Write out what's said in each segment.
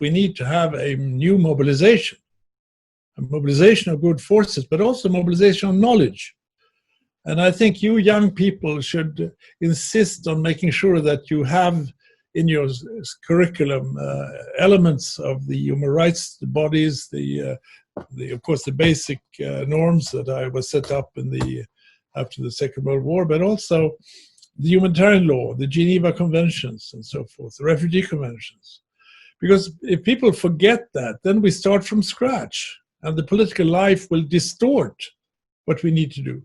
we need to have a new mobilization, a mobilization of good forces, but also mobilization of knowledge. And I think you young people should insist on making sure that you have in your curriculum elements of the human rights bodies, of course the basic norms that was set up after the Second World War, but also the humanitarian law, the Geneva Conventions and so forth, the refugee conventions. Because if people forget that, then we start from scratch and the political life will distort what we need to do.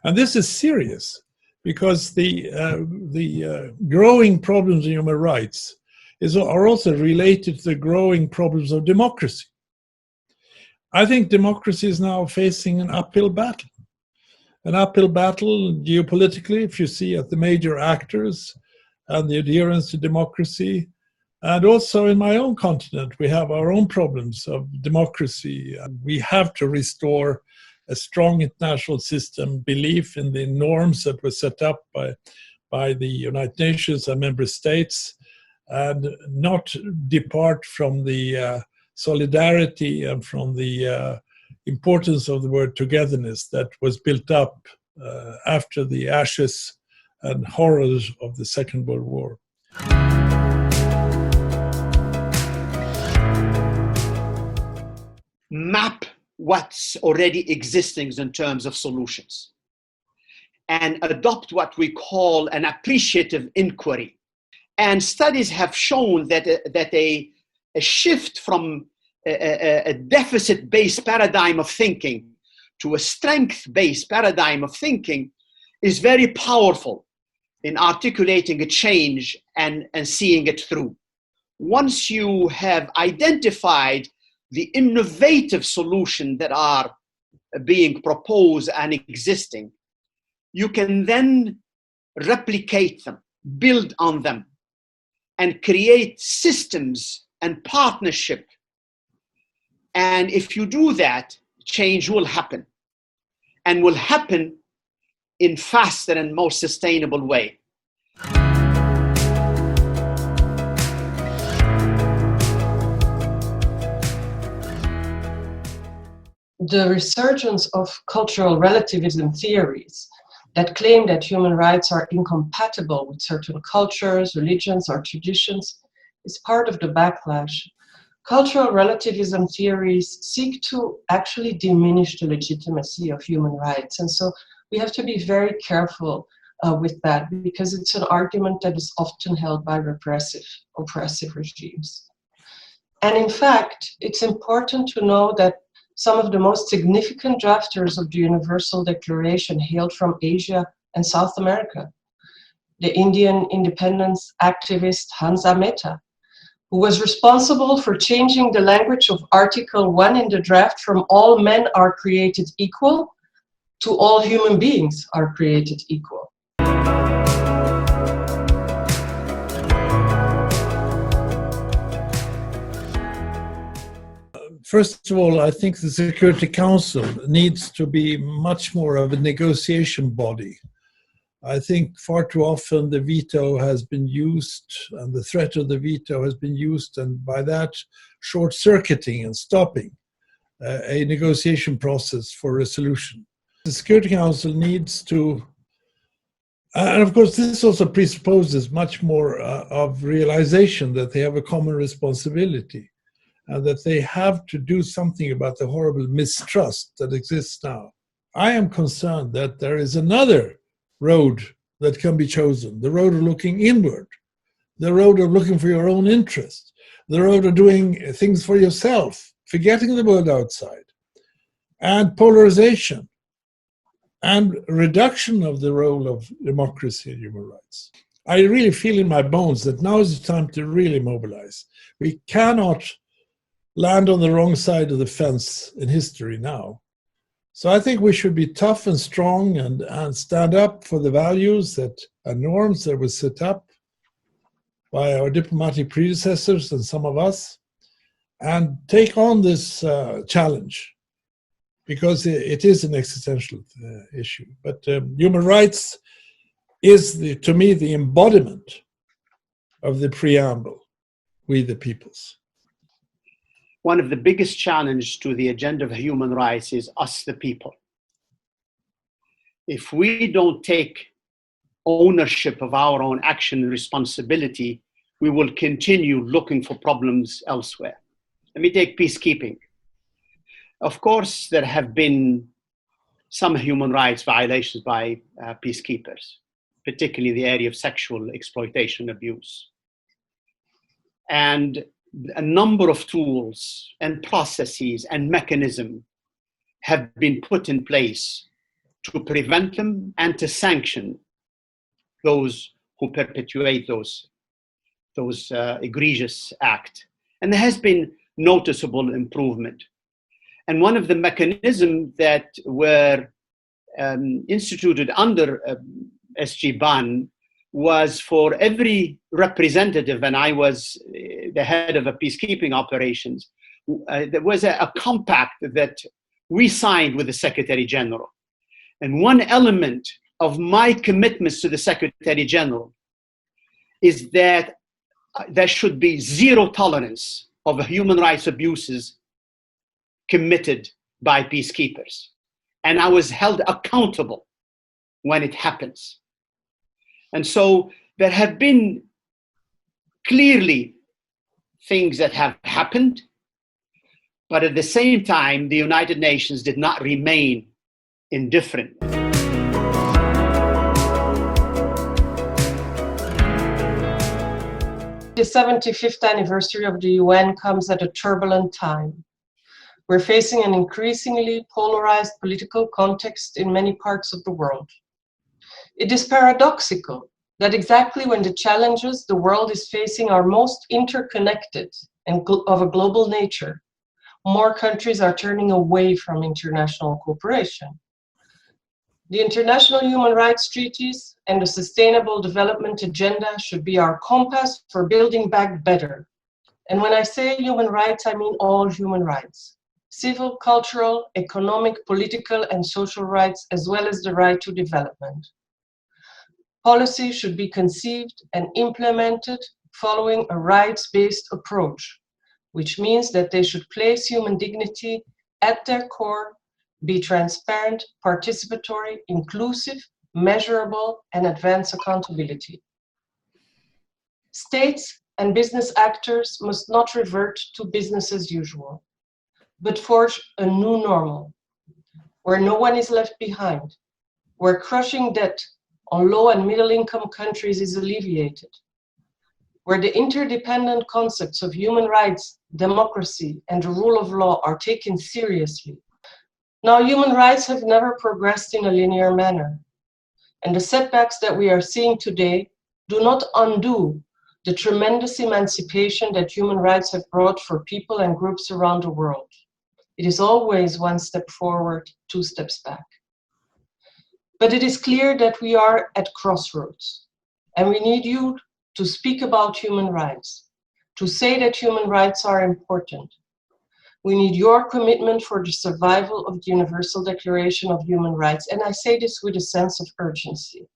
And this is serious because the growing problems of human rights are also related to the growing problems of democracy. I think democracy is now facing an uphill battle. An uphill battle geopolitically, if you see at the major actors and the adherence to democracy. And also in my own continent, we have our own problems of democracy. We have to restore a strong international system, belief in the norms that were set up by the United Nations and member states, and not depart from the solidarity and from the importance of the word togetherness that was built up after the ashes and horrors of the Second World War. Map what's already existing in terms of solutions and adopt what we call an appreciative inquiry. And studies have shown that a shift from a deficit-based paradigm of thinking to a strength-based paradigm of thinking is very powerful in articulating a change and seeing it through. Once you have identified the innovative solutions that are being proposed and existing, you can then replicate them, build on them, and create systems and partnership. And if you do that, change will happen, and will happen in faster and more sustainable way. The resurgence of cultural relativism theories that claim that human rights are incompatible with certain cultures, religions, or traditions is part of the backlash. Cultural relativism theories seek to actually diminish the legitimacy of human rights. And so we have to be very careful with that, because it's an argument that is often held by oppressive regimes. And in fact, it's important to know that some of the most significant drafters of the Universal Declaration hailed from Asia and South America. The Indian independence activist Hansa Mehta, who was responsible for changing the language of Article 1 in the draft from "all men are created equal" to "all human beings are created equal." First of all, I think the Security Council needs to be much more of a negotiation body. I think far too often the veto has been used, and the threat of the veto has been used, and by that short-circuiting and stopping a negotiation process for resolution. The Security Council needs to, and of course this also presupposes much more of realization that they have a common responsibility, and that they have to do something about the horrible mistrust that exists now. I am concerned that there is another road that can be chosen, the road of looking inward, the road of looking for your own interest, the road of doing things for yourself, forgetting the world outside, and polarization, and reduction of the role of democracy and human rights. I really feel in my bones that now is the time to really mobilize. We cannot land on the wrong side of the fence in history now. So I think we should be tough and strong and stand up for the values and norms that were set up by our diplomatic predecessors and some of us, and take on this challenge, because it is an existential issue. But human rights is, to me, the embodiment of the preamble, "We the peoples." one of the biggest challenges to the agenda of human rights is us, the people. If we don't take ownership of our own action and responsibility, we will continue looking for problems elsewhere. Let me take peacekeeping. Of course, there have been some human rights violations by peacekeepers, particularly in the area of sexual exploitation abuse. And a number of tools and processes and mechanisms have been put in place to prevent them and to sanction those who perpetuate those egregious acts. And there has been noticeable improvement. And one of the mechanisms that were instituted under SG Ban was for every representative, and I was the head of a peacekeeping operations, there was a compact that we signed with the Secretary General. And one element of my commitments to the Secretary General is that there should be zero tolerance of human rights abuses committed by peacekeepers. And I was held accountable when it happens. And so there have been clearly things that have happened, but at the same time, the United Nations did not remain indifferent. The 75th anniversary of the UN comes at a turbulent time. We're facing an increasingly polarized political context in many parts of the world. It is paradoxical that exactly when the challenges the world is facing are most interconnected and of a global nature, more countries are turning away from international cooperation. The international human rights treaties and the Sustainable Development Agenda should be our compass for building back better. And when I say human rights, I mean all human rights. Civil, cultural, economic, political, and social rights, as well as the right to development. Policy should be conceived and implemented following a rights-based approach, which means that they should place human dignity at their core, be transparent, participatory, inclusive, measurable, and advance accountability. States and business actors must not revert to business as usual, but forge a new normal, where no one is left behind, where crushing debt on low and middle income countries is alleviated, where the interdependent concepts of human rights, democracy, and the rule of law are taken seriously. Now, human rights have never progressed in a linear manner, and the setbacks that we are seeing today do not undo the tremendous emancipation that human rights have brought for people and groups around the world. It is always one step forward, two steps back. But it is clear that we are at crossroads, and we need you to speak about human rights, to say that human rights are important. We need your commitment for the survival of the Universal Declaration of Human Rights, and I say this with a sense of urgency.